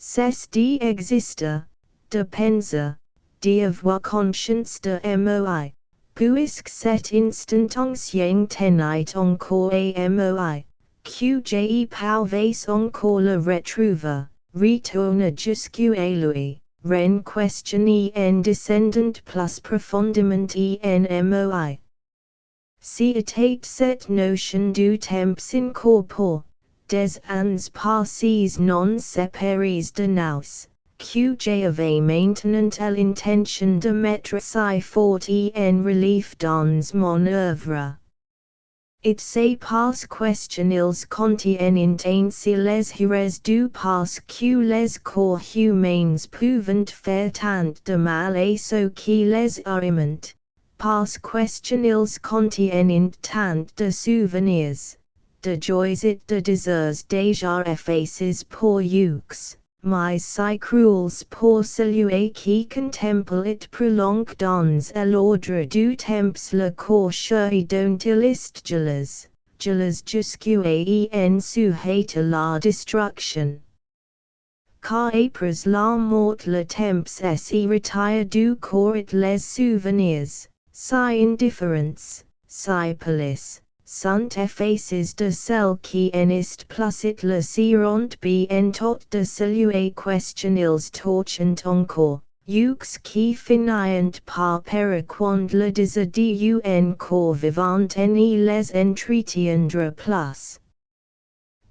Ces de exista, de penser, d'avoir conscience de moi, puisque cet instant ancien tenait encore à moi, que j'ai pouvais encore le retrouver, retourne jusqu'à lui, ren question en descendant plus profondément en moi. Si était cette notion du temps incorpore, des ans passés non séparés de nous, que j'avais maintenant l'intention de mettre si fort en relief dans mon œuvre. It c'est parce qu'ils contiennent ainsi les heures du parce que les corps humains peuvent faire tant de mal à ceux qui les alimentent, parce qu'ils contiennent tant de souvenirs, de joies et de désirs déjà effacés pour eux, mais si cruels pour celui qui contemple et prolonge dans l'ordre du temps le corps dont il est gelés jusqu'à en sujet à la destruction. Car après la mort le temps est retire du corps et les souvenirs, si indifférence, si police, sont effacés de celle qui en est plus it le seront bientôt de celui qu'ils torchent encore, eux qui finissent par quand le désir d'un corps vivant ni les entretiendra plus.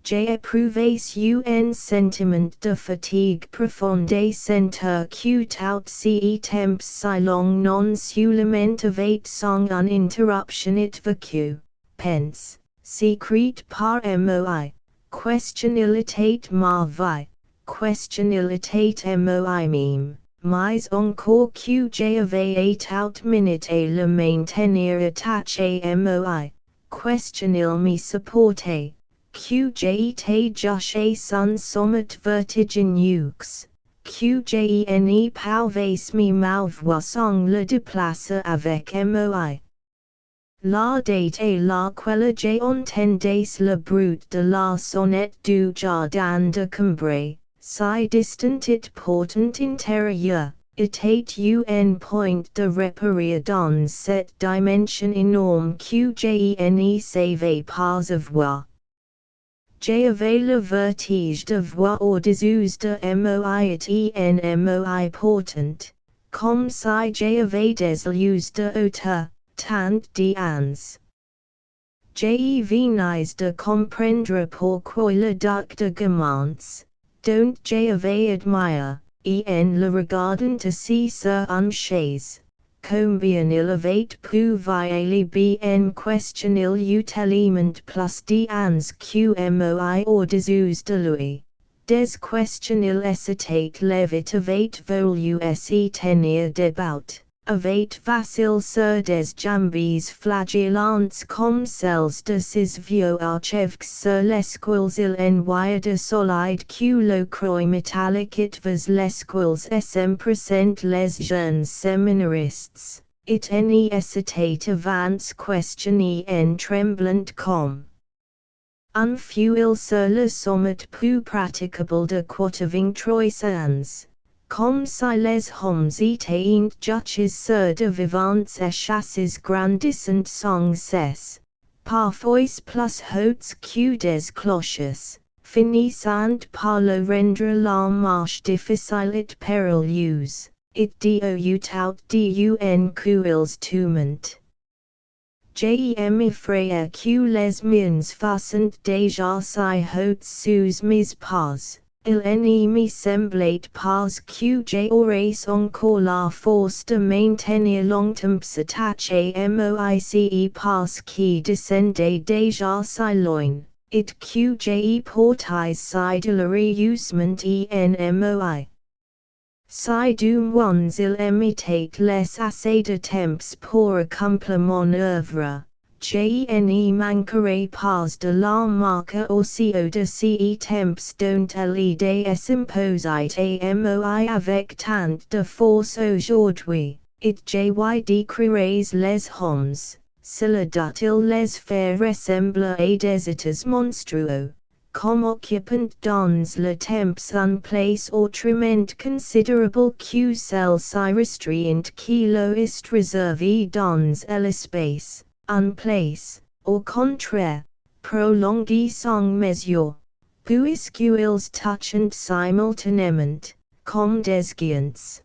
J'ai éprouvé un sentiment de fatigue profonde et sentir que tout ce temps si long non seulement avait son interruption et vécu, pense, secret par moi, questionilité ma vie, questionilité moi même, mais encore que j'avais tout minute à le maintenir attaché à moi, questionil me supporter. Que j'étais jusqu'à son sommet vertigineux, que j'en pouvais me mouvoir sans le déplacer avec moi. La date à laquelle j'ai entendu le bruit de la sonnette du jardin de Cambrai, si distant et pourtant intérieur, était un point de repère dans cette dimension énorme que j'en savais pas avoir. J'avais le vertige de voir au-dessus de moi et en moi portant, comme si j'avais des lieux de hauteur, tant d'ans. J'ai venais de comprendre pourquoi le duc de Guermantes, dont j'avais admiré, en le regardant assis sur une chaise, combien il avait pu violer bien questionil utilement plus d'ans que moi au-dessus de lui, des questionil était levé avait voulu se tenir debout, avait vacillé sur des jambes flagellantes comme celles de ses vieux archevêques sur lesquels il envoya de solide que le croix métallique it was lesquels s'empressent les jeunes séminaristes, it n'y était avance questionné en tremblant comme un fuel sur le sommet plus praticable de 83 ans. Comme si les hommes étaient juchés sur de vivantes échasses grandissantes sans cesse, parfois plus hautes que des cloches, finissant par le rendre la marche difficile et périlleuse, et dou tout d'un coup ils tombent. J'aime effrayer que les miens fassent déjà si hautes sous mes pas. Il me semblait pas que j'aurais encore la force de maintenir longtemps attaché à moi parce que descendait déjà si loin, et que j'ai porté si de le réussement en moi. Si du moins il m'était laissé assez de temps pour accomplir mon œuvre, j'ne manquerai pas de la marque aussi de ce temps dont l'idée s'imposait à moi avec tant de force aujourd'hui, et j'ai décrirai les hommes, cela doit-il les faire ressembler à des êtres monstrueux, comme occupant dans le temps un place autrement considérable que celle-ci restreint qui lo est réservé dans l'espace, un place, au contraire, prolongé sans mesure, puisqu'ils touchent simultanément, comme des guiants.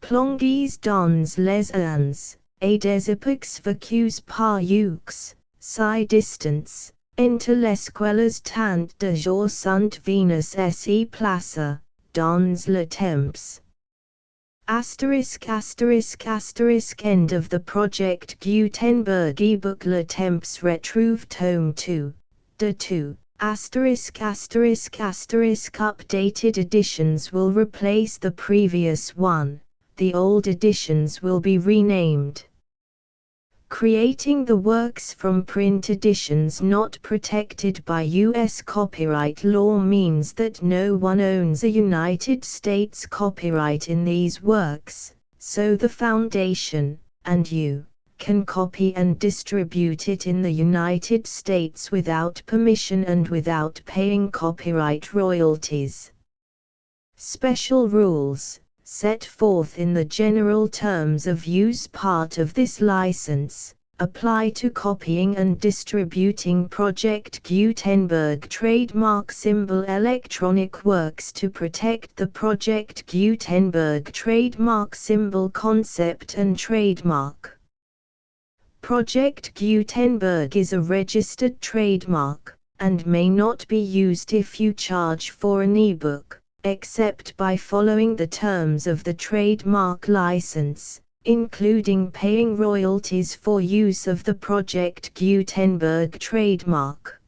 Plongés dans les ans, et des époques vécues par eux, si distance, entre lesquelles tant de jours sont venus et se placés, dans le temps. Asterisk end of the Project Gutenberg ebook Le Temps retrouvé Tome 2, de 2. Updated editions will replace the previous one, the old editions will be renamed. Creating the works from print editions not protected by U.S. copyright law means that no one owns a United States copyright in these works, so the Foundation, and you, can copy and distribute it in the United States without permission and without paying copyright royalties. Special rules, set forth in the general terms of use part of this license, apply to copying and distributing Project Gutenberg trademark symbol electronic works to protect the Project Gutenberg trademark symbol concept and trademark. Project Gutenberg is a registered trademark, and may not be used if you charge for an ebook, except by following the terms of the trademark license, including paying royalties for use of the Project Gutenberg trademark.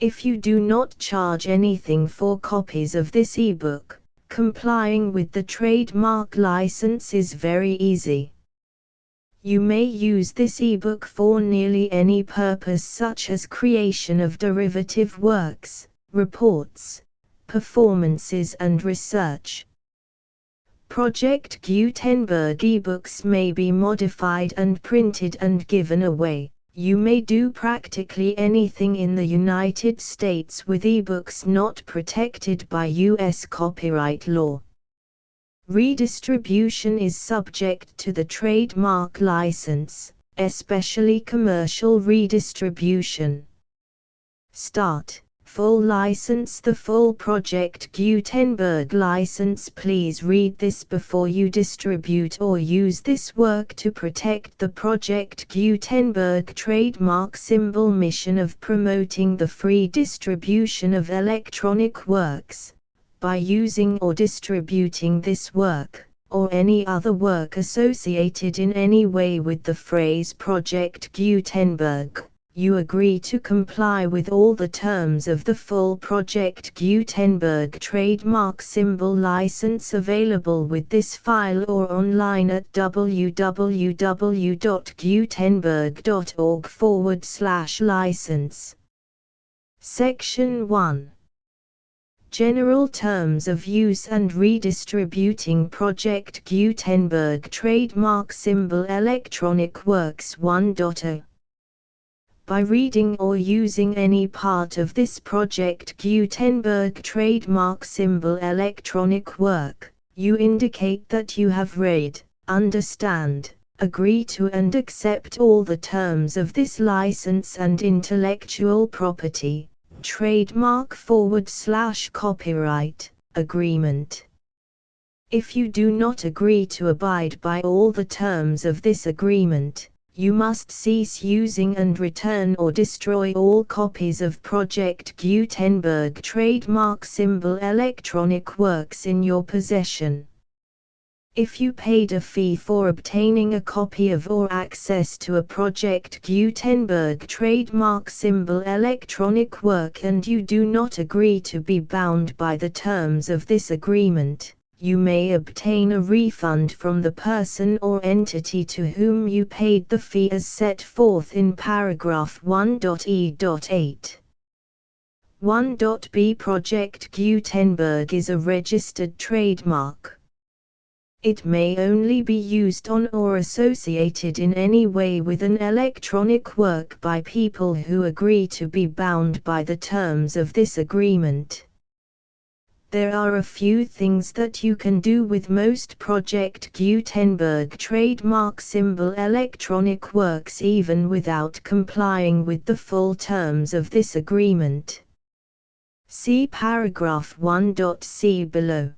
If you do not charge anything for copies of this ebook, complying with the trademark license is very easy. You may use this ebook for nearly any purpose such as creation of derivative works, reports, performances and research. Project Gutenberg ebooks may be modified and printed and given away. You may do practically anything in the United States with ebooks not protected by U.S. copyright law. Redistribution is subject to the trademark license, especially commercial redistribution. Start. Full license. The full Project Gutenberg license. Please read this before you distribute or use this work to protect the Project Gutenberg trademark symbol mission of promoting the free distribution of electronic works, by using or distributing this work, or any other work associated in any way with the phrase Project Gutenberg. You agree to comply with all the terms of the full Project Gutenberg trademark symbol license available with this file or online at www.gutenberg.org/license. Section 1. General Terms of Use and Redistributing Project Gutenberg Trademark Symbol Electronic Works 1.0. By reading or using any part of this Project Gutenberg trademark symbol electronic work, you indicate that you have read, understand, agree to and accept all the terms of this license and intellectual property, trademark/copyright, agreement. If you do not agree to abide by all the terms of this agreement, you must cease using and return or destroy all copies of Project Gutenberg trademark symbol electronic works in your possession. If you paid a fee for obtaining a copy of or access to a Project Gutenberg trademark symbol electronic work and you do not agree to be bound by the terms of this agreement, you may obtain a refund from the person or entity to whom you paid the fee as set forth in paragraph 1.e.8. 1.b Project Gutenberg is a registered trademark. It may only be used on or associated in any way with an electronic work by people who agree to be bound by the terms of this agreement. There are a few things that you can do with most Project Gutenberg trademark symbol electronic works even without complying with the full terms of this agreement. See paragraph 1.c below.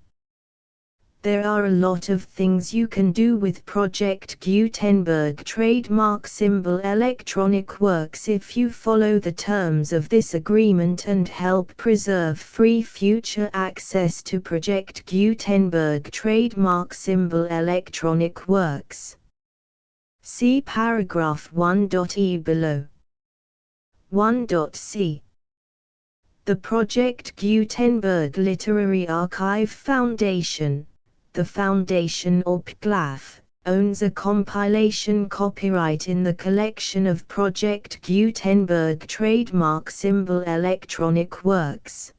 There are a lot of things you can do with Project Gutenberg trademark symbol electronic works if you follow the terms of this agreement and help preserve free future access to Project Gutenberg trademark symbol electronic works. See paragraph 1.e below. 1.c. The Project Gutenberg Literary Archive Foundation, the Foundation or PGLAF, owns a compilation copyright in the collection of Project Gutenberg trademark symbol electronic works.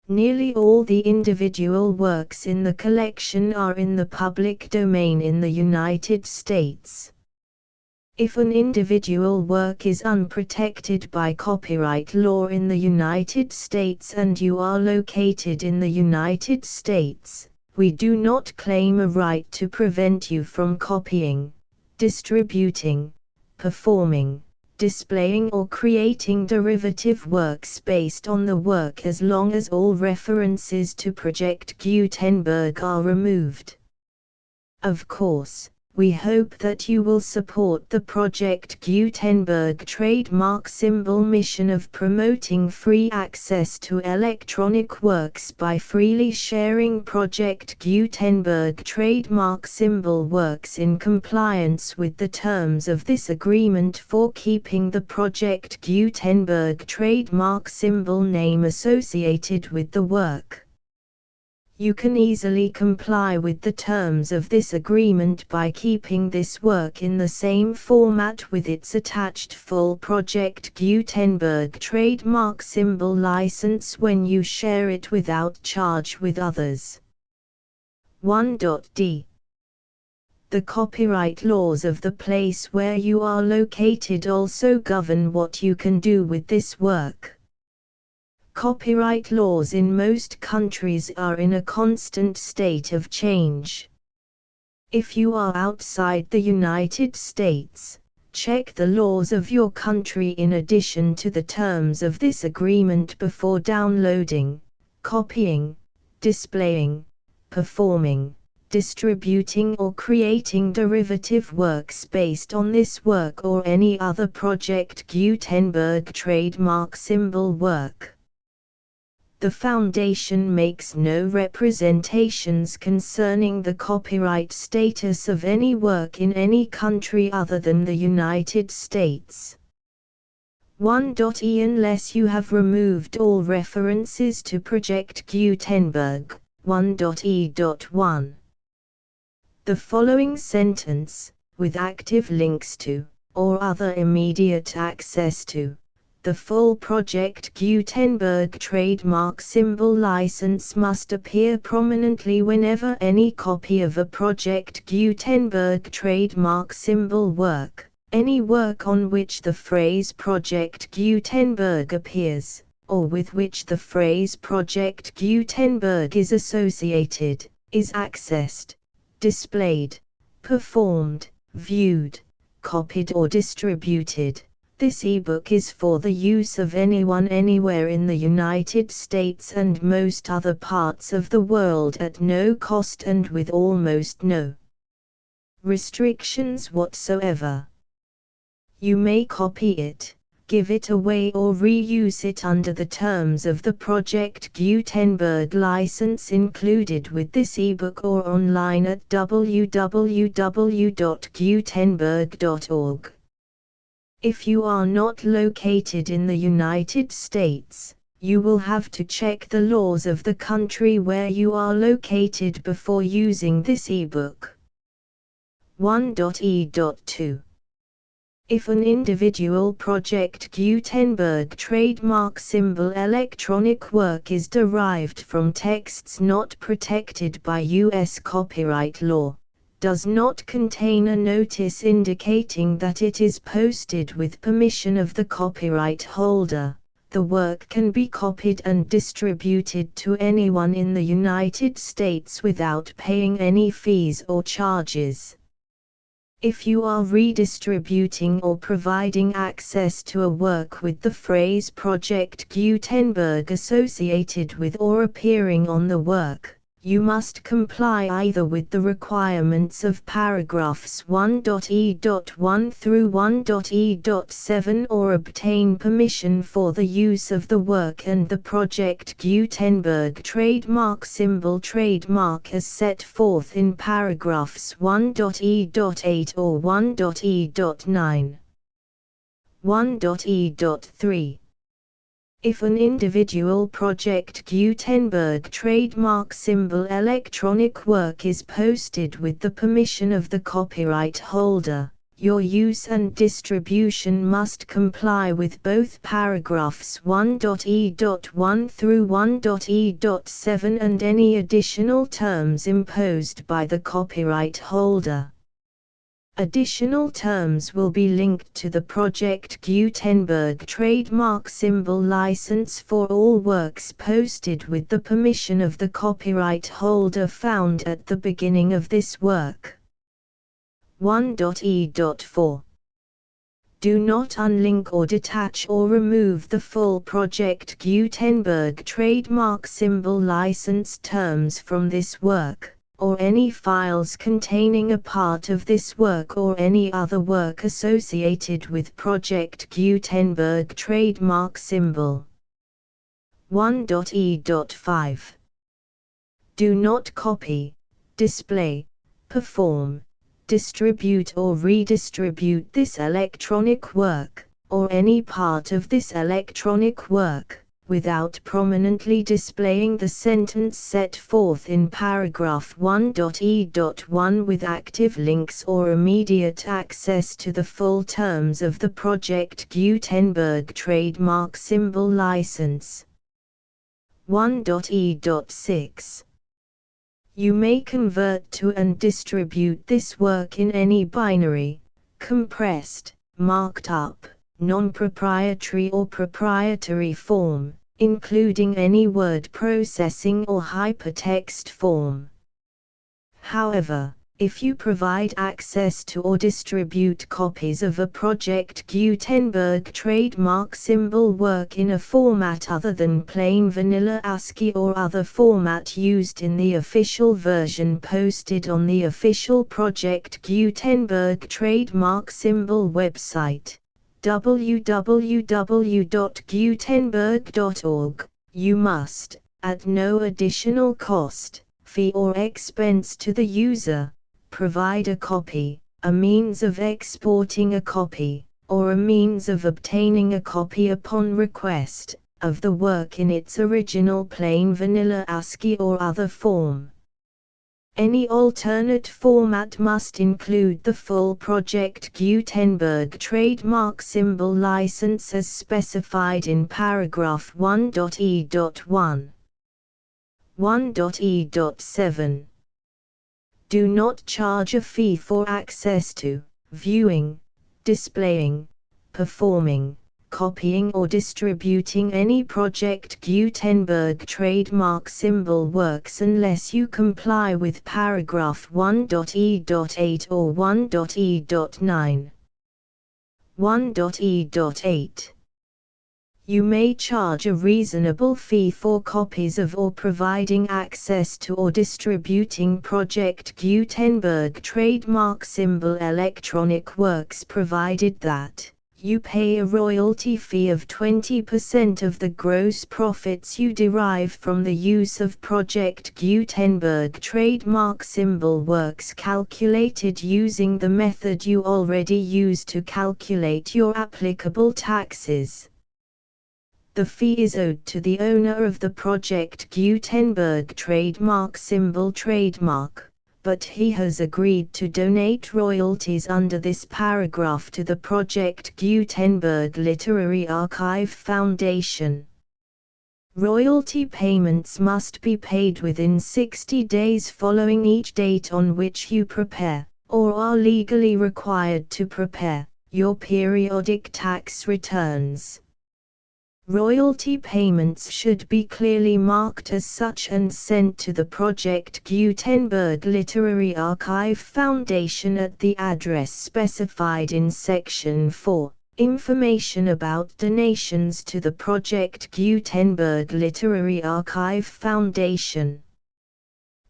Nearly all the individual works in the collection are in the public domain in the United States. If an individual work is unprotected by copyright law in the United States and you are located in the United States, we do not claim a right to prevent you from copying, distributing, performing, displaying or creating derivative works based on the work as long as all references to Project Gutenberg are removed. Of course, we hope that you will support the Project Gutenberg trademark symbol mission of promoting free access to electronic works by freely sharing Project Gutenberg trademark symbol works in compliance with the terms of this agreement for keeping the Project Gutenberg trademark symbol name associated with the work. You can easily comply with the terms of this agreement by keeping this work in the same format with its attached full Project Gutenberg trademark symbol license when you share it without charge with others. 1.d. The copyright laws of the place where you are located also govern what you can do with this work. Copyright laws in most countries are in a constant state of change. If you are outside the United States, check the laws of your country in addition to the terms of this agreement before downloading, copying, displaying, performing, distributing or creating derivative works based on this work or any other Project Gutenberg trademark symbol work. The Foundation makes no representations concerning the copyright status of any work in any country other than the United States. 1.e. Unless you have removed all references to Project Gutenberg, 1.e.1. The following sentence, with active links to, or other immediate access to, the full Project Gutenberg trademark symbol license must appear prominently whenever any copy of a Project Gutenberg trademark symbol work, any work on which the phrase Project Gutenberg appears, or with which the phrase Project Gutenberg is associated, is accessed, displayed, performed, viewed, copied or distributed. This ebook is for the use of anyone anywhere in the United States and most other parts of the world at no cost and with almost no restrictions whatsoever. You may copy it, give it away or reuse it under the terms of the Project Gutenberg license included with this ebook or online at www.gutenberg.org. If you are not located in the United States, you will have to check the laws of the country where you are located before using this ebook. 1.e.2. If an individual Project Gutenberg trademark symbol electronic work is derived from texts not protected by U.S. copyright law, does not contain a notice indicating that it is posted with permission of the copyright holder, the work can be copied and distributed to anyone in the United States without paying any fees or charges. If you are redistributing or providing access to a work with the phrase Project Gutenberg associated with or appearing on the work, you must comply either with the requirements of paragraphs 1.e.1 through 1.e.7 or obtain permission for the use of the work and the Project Gutenberg trademark symbol trademark as set forth in paragraphs 1.e.8 or 1.e.9. 1.e.3. If an individual Project Gutenberg trademark symbol electronic work is posted with the permission of the copyright holder, your use and distribution must comply with both paragraphs 1.e.1 through 1.e.7 and any additional terms imposed by the copyright holder. Additional terms will be linked to the Project Gutenberg trademark symbol license for all works posted with the permission of the copyright holder found at the beginning of this work. 1.e.4. Do not unlink or detach or remove the full Project Gutenberg trademark symbol license terms from this work, or any files containing a part of this work or any other work associated with Project Gutenberg trademark symbol. 1.e.5. Do not copy, display, perform, distribute or redistribute this electronic work, or any part of this electronic work, without prominently displaying the sentence set forth in paragraph 1.e.1 with active links or immediate access to the full terms of the Project Gutenberg trademark symbol license. 1.e.6. You may convert to and distribute this work in any binary, compressed, marked up, non-proprietary or proprietary form, including any word processing or hypertext form. However, if you provide access to or distribute copies of a Project Gutenberg trademark symbol work in a format other than plain vanilla ASCII or other format used in the official version posted on the official Project Gutenberg trademark symbol website, www.gutenberg.org, you must, at no additional cost, fee or expense to the user, provide a copy, a means of exporting a copy, or a means of obtaining a copy upon request, of the work in its original plain vanilla ASCII or other form. Any alternate format must include the full Project Gutenberg trademark symbol license as specified in paragraph 1.e.1. 1.e.7. Do not charge a fee for access to, viewing, displaying, performing, copying or distributing any Project Gutenberg trademark symbol works unless you comply with paragraph 1.e.8 or 1.e.9. 1.e.8. You may charge a reasonable fee for copies of or providing access to or distributing Project Gutenberg trademark symbol electronic works provided that you pay a royalty fee of 20% of the gross profits you derive from the use of Project Gutenberg trademark symbol works calculated using the method you already use to calculate your applicable taxes. The fee is owed to the owner of the Project Gutenberg trademark symbol trademark, but he has agreed to donate royalties under this paragraph to the Project Gutenberg Literary Archive Foundation. Royalty payments must be paid within 60 days following each date on which you prepare, or are legally required to prepare, your periodic tax returns. Royalty payments should be clearly marked as such and sent to the Project Gutenberg Literary Archive Foundation at the address specified in Section 4. Information about donations to the Project Gutenberg Literary Archive Foundation.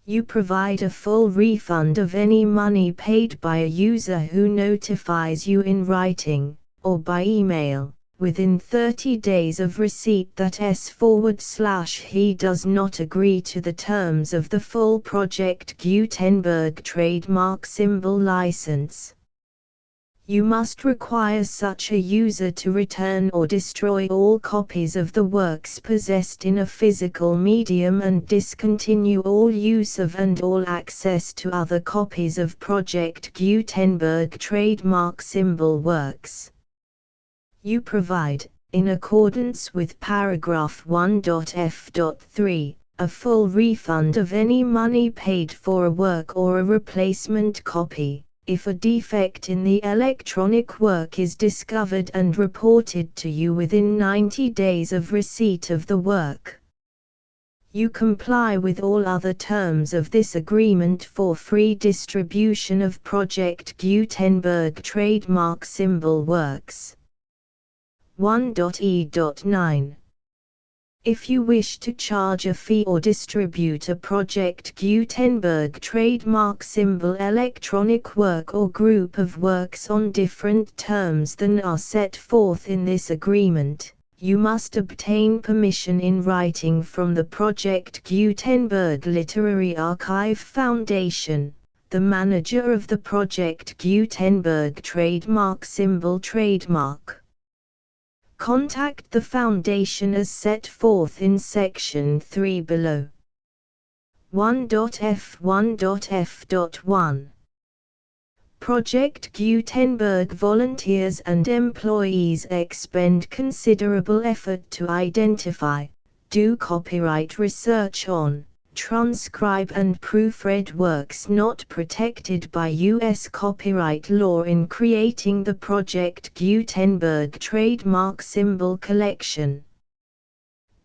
You provide a full refund of any money paid by a user who notifies you in writing, or by email, within 30 days of receipt that he does not agree to the terms of the full Project Gutenberg trademark symbol license. You must require such a user to return or destroy all copies of the works possessed in a physical medium and discontinue all use of and all access to other copies of Project Gutenberg trademark symbol works. You provide, in accordance with paragraph 1.f.3, a full refund of any money paid for a work or a replacement copy, if a defect in the electronic work is discovered and reported to you within 90 days of receipt of the work. You comply with all other terms of this agreement for free distribution of Project Gutenberg trademark symbol works. 1.e.9. If you wish to charge a fee or distribute a Project Gutenberg trademark symbol electronic work or group of works on different terms than are set forth in this agreement, you must obtain permission in writing from the Project Gutenberg Literary Archive Foundation, the manager of the Project Gutenberg trademark symbol trademark. Contact the Foundation as set forth in Section 3 below. 1.f1.f.1 Project Gutenberg volunteers and employees expend considerable effort to identify, do copyright research on, transcribe and proofread works not protected by U.S. copyright law in creating the Project Gutenberg trademark symbol collection.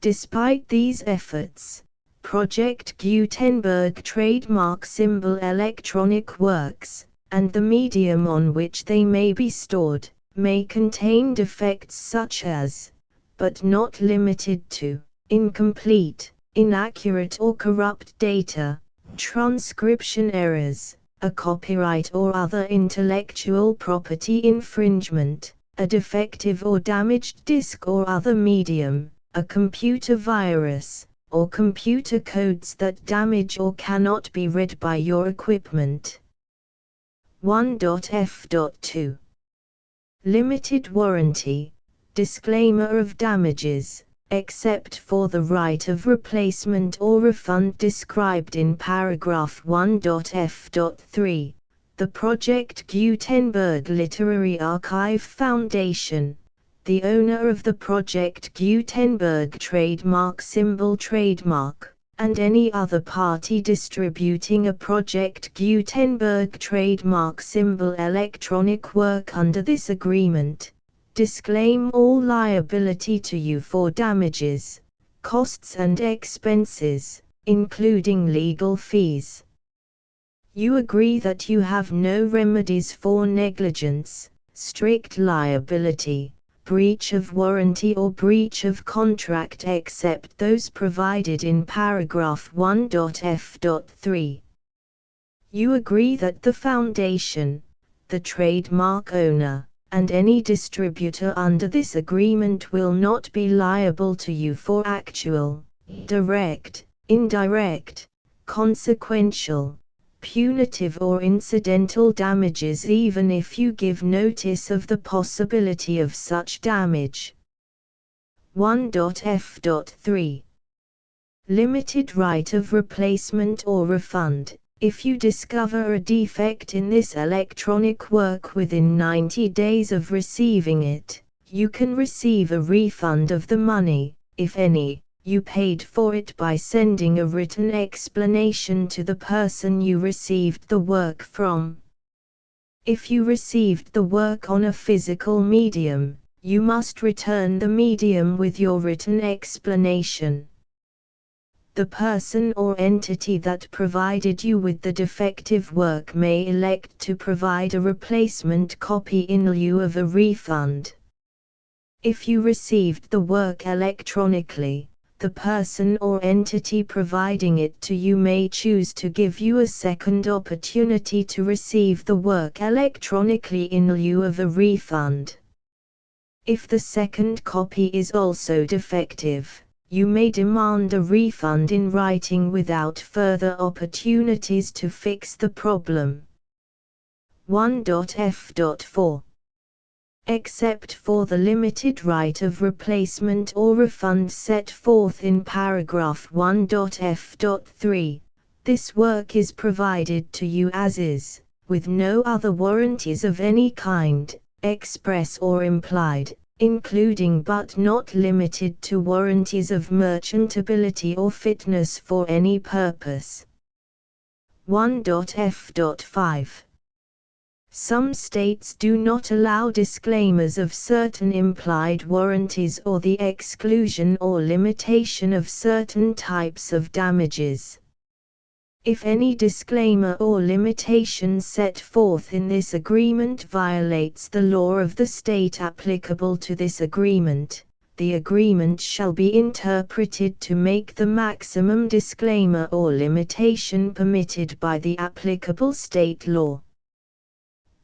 Despite these efforts, Project Gutenberg trademark symbol electronic works, and the medium on which they may be stored, may contain defects such as, but not limited to, incomplete, inaccurate or corrupt data, transcription errors, a copyright or other intellectual property infringement, a defective or damaged disk or other medium, a computer virus, or computer codes that damage or cannot be read by your equipment. 1.f.2 Limited warranty, disclaimer of damages, except for the right of replacement or refund described in paragraph 1.f.3, the Project Gutenberg Literary Archive Foundation, the owner of the Project Gutenberg trademark symbol trademark, and any other party distributing a Project Gutenberg trademark symbol electronic work under this agreement, disclaim all liability to you for damages, costs and expenses, including legal fees. You agree that you have no remedies for negligence, strict liability, breach of warranty or breach of contract except those provided in paragraph 1.f.3. You agree that the Foundation, the trademark owner, and any distributor under this agreement will not be liable to you for actual, direct, indirect, consequential, punitive or incidental damages even if you give notice of the possibility of such damage. 1.f.3 Limited right of replacement or refund, If you discover a defect in this electronic work within 90 days of receiving it, you can receive a refund of the money, if any, you paid for it by sending a written explanation to the person you received the work from. If you received the work on a physical medium, you must return the medium with your written explanation. The person or entity that provided you with the defective work may elect to provide a replacement copy in lieu of a refund. If you received the work electronically, the person or entity providing it to you may choose to give you a second opportunity to receive the work electronically in lieu of a refund. If the second copy is also defective, you may demand a refund in writing without further opportunities to fix the problem. 1.f.4 Except for the limited right of replacement or refund set forth in paragraph 1.f.3, this work is provided to you as is, with no other warranties of any kind, express or implied, including but not limited to warranties of merchantability or fitness for any purpose. 1.f.5 Some states do not allow disclaimers of certain implied warranties or the exclusion or limitation of certain types of damages. If any disclaimer or limitation set forth in this agreement violates the law of the state applicable to this agreement, the agreement shall be interpreted to make the maximum disclaimer or limitation permitted by the applicable state law.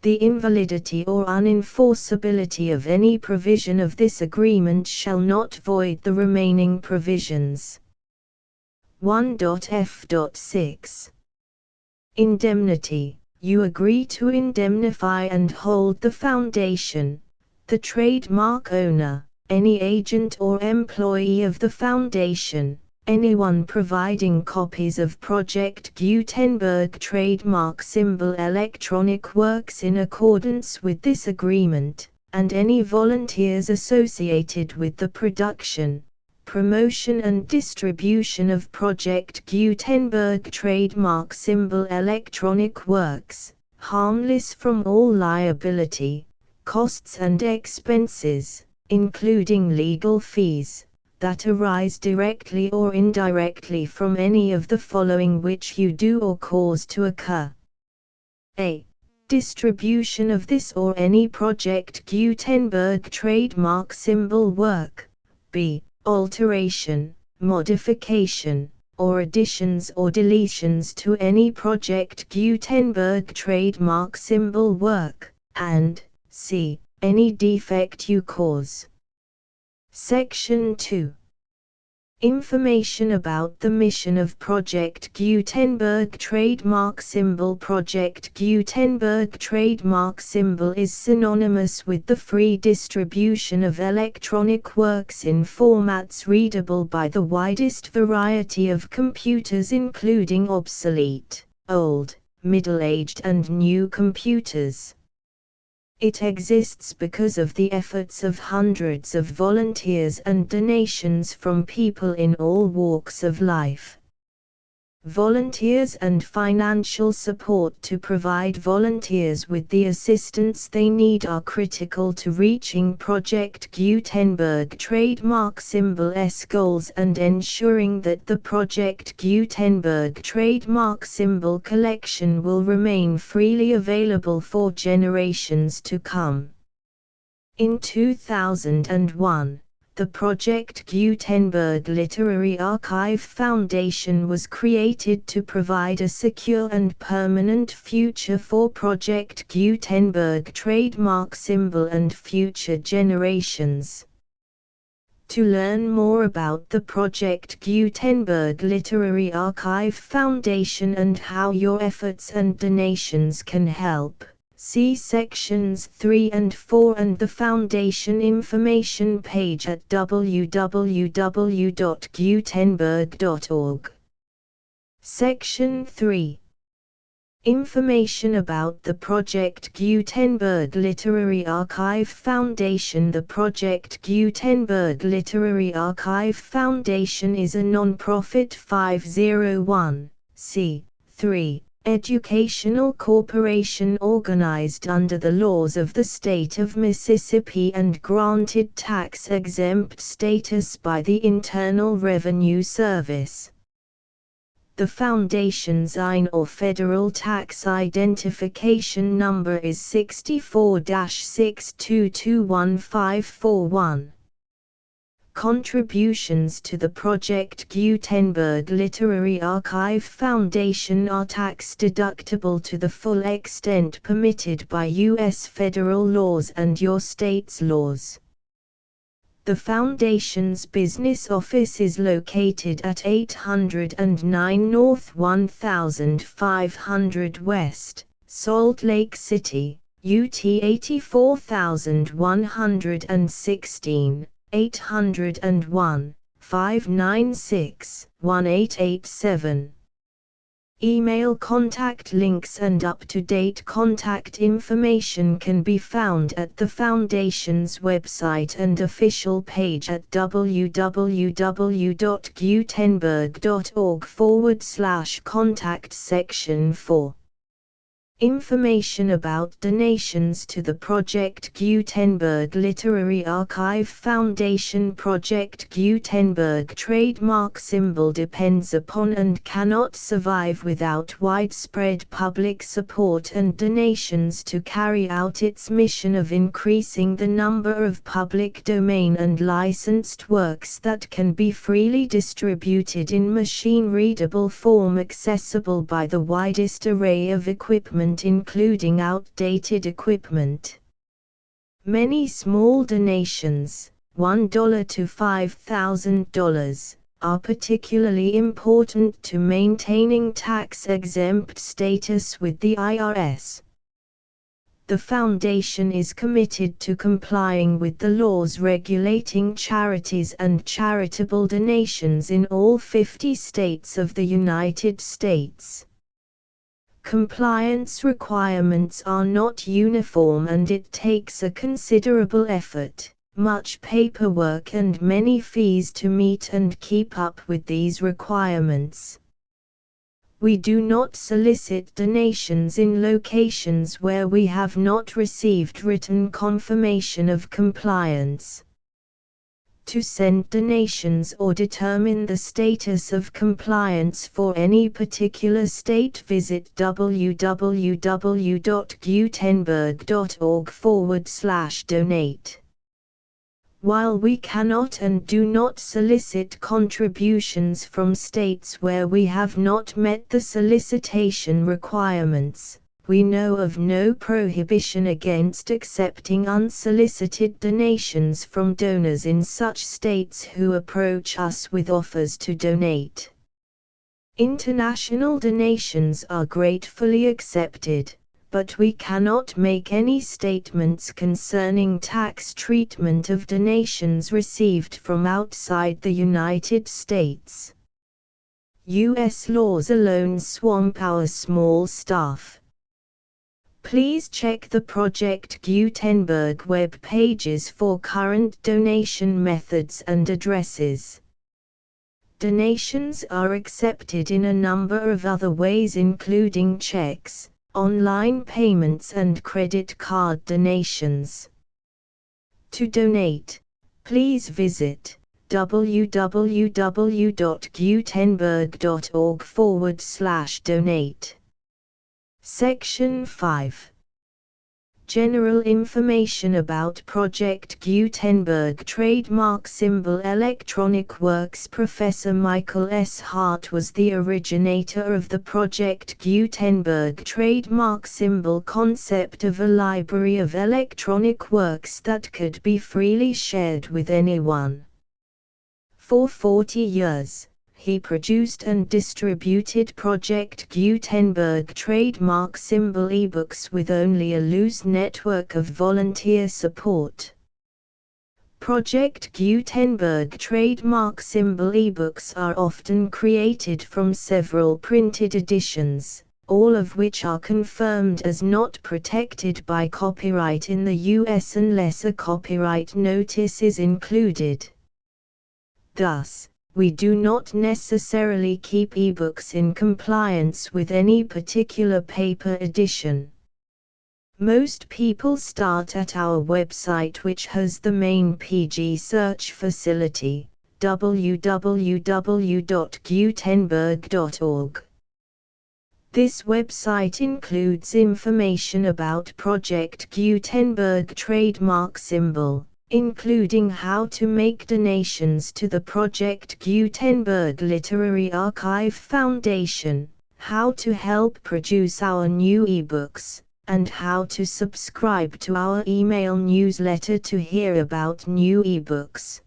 The invalidity or unenforceability of any provision of this agreement shall not void the remaining provisions. 1.f.6 Indemnity. You agree to indemnify and hold the foundation, the trademark owner, any agent or employee of the foundation, anyone providing copies of Project Gutenberg trademark symbol electronic works in accordance with this agreement, and any volunteers associated with the production, promotion and distribution of Project Gutenberg trademark symbol electronic works, harmless from all liability, costs and expenses, including legal fees, that arise directly or indirectly from any of the following which you do or cause to occur. A. Distribution of this or any Project Gutenberg trademark symbol work. B. Alteration, modification, or additions or deletions to any Project Gutenberg trademark symbol work, and C. Any defect you cause. Section 2. Information about the mission of Project Gutenberg trademark symbol. Project Gutenberg trademark symbol is synonymous with the free distribution of electronic works in formats readable by the widest variety of computers, including obsolete, old, middle-aged and new computers. It exists because of the efforts of hundreds of volunteers and donations from people in all walks of life. Volunteers and financial support to provide volunteers with the assistance they need are critical to reaching Project Gutenberg trademark symbol's goals and ensuring that the Project Gutenberg trademark symbol collection will remain freely available for generations to come. In 2001, the Project Gutenberg Literary Archive Foundation was created to provide a secure and permanent future for Project Gutenberg trademark symbol and future generations. To learn more about the Project Gutenberg Literary Archive Foundation and how your efforts and donations can help, see sections 3 and 4 and the Foundation information page at www.gutenberg.org. Section 3. Information about the Project Gutenberg Literary Archive Foundation. The Project Gutenberg Literary Archive Foundation is a non-profit 501(c)(3) educational corporation organized under the laws of the state of Mississippi and granted tax-exempt status by the Internal Revenue Service. The Foundation's IN or Federal Tax Identification Number is 64-6221541. Contributions to the Project Gutenberg Literary Archive Foundation are tax-deductible to the full extent permitted by U.S. federal laws and your state's laws. The Foundation's business office is located at 809 North 1500 West, Salt Lake City, UT 84116, 801-596-1887. Email contact links and up-to-date contact information can be found at the Foundation's website and official page at www.gutenberg.org/contact section 4. Information about donations to the Project Gutenberg Literary Archive Foundation. Project Gutenberg trademark symbol depends upon and cannot survive without widespread public support and donations to carry out its mission of increasing the number of public domain and licensed works that can be freely distributed in machine-readable form accessible by the widest array of equipment including outdated equipment. Many small donations, $1 to $5,000, are particularly important to maintaining tax-exempt status with the IRS. The Foundation is committed to complying with the laws regulating charities and charitable donations in all 50 states of the United States. Compliance requirements are not uniform and it takes a considerable effort, much paperwork and many fees to meet and keep up with these requirements. We do not solicit donations in locations where we have not received written confirmation of compliance. To send donations or determine the status of compliance for any particular state, visit www.gutenberg.org/donate. While we cannot and do not solicit contributions from states where we have not met the solicitation requirements, we know of no prohibition against accepting unsolicited donations from donors in such states who approach us with offers to donate. International donations are gratefully accepted, but we cannot make any statements concerning tax treatment of donations received from outside the United States. U.S. laws alone swamp our small staff. Please check the Project Gutenberg web pages for current donation methods and addresses. Donations are accepted in a number of other ways including checks, online payments and credit card donations. To donate, please visit www.gutenberg.org/donate. Section 5. General information about Project Gutenberg trademark symbol electronic works. Professor Michael S. Hart was the originator of the Project Gutenberg trademark symbol concept of a library of electronic works that could be freely shared with anyone. For 40 years, he produced and distributed Project Gutenberg trademark symbol ebooks with only a loose network of volunteer support. Project Gutenberg trademark symbol ebooks are often created from several printed editions, all of which are confirmed as not protected by copyright in the US unless a copyright notice is included. Thus, we do not necessarily keep ebooks in compliance with any particular paper edition. Most people start at our website, which has the main PG search facility, www.gutenberg.org. This website includes information about Project Gutenberg trademark symbol, including how to make donations to the Project Gutenberg Literary Archive Foundation, how to help produce our new ebooks, and how to subscribe to our email newsletter to hear about new ebooks.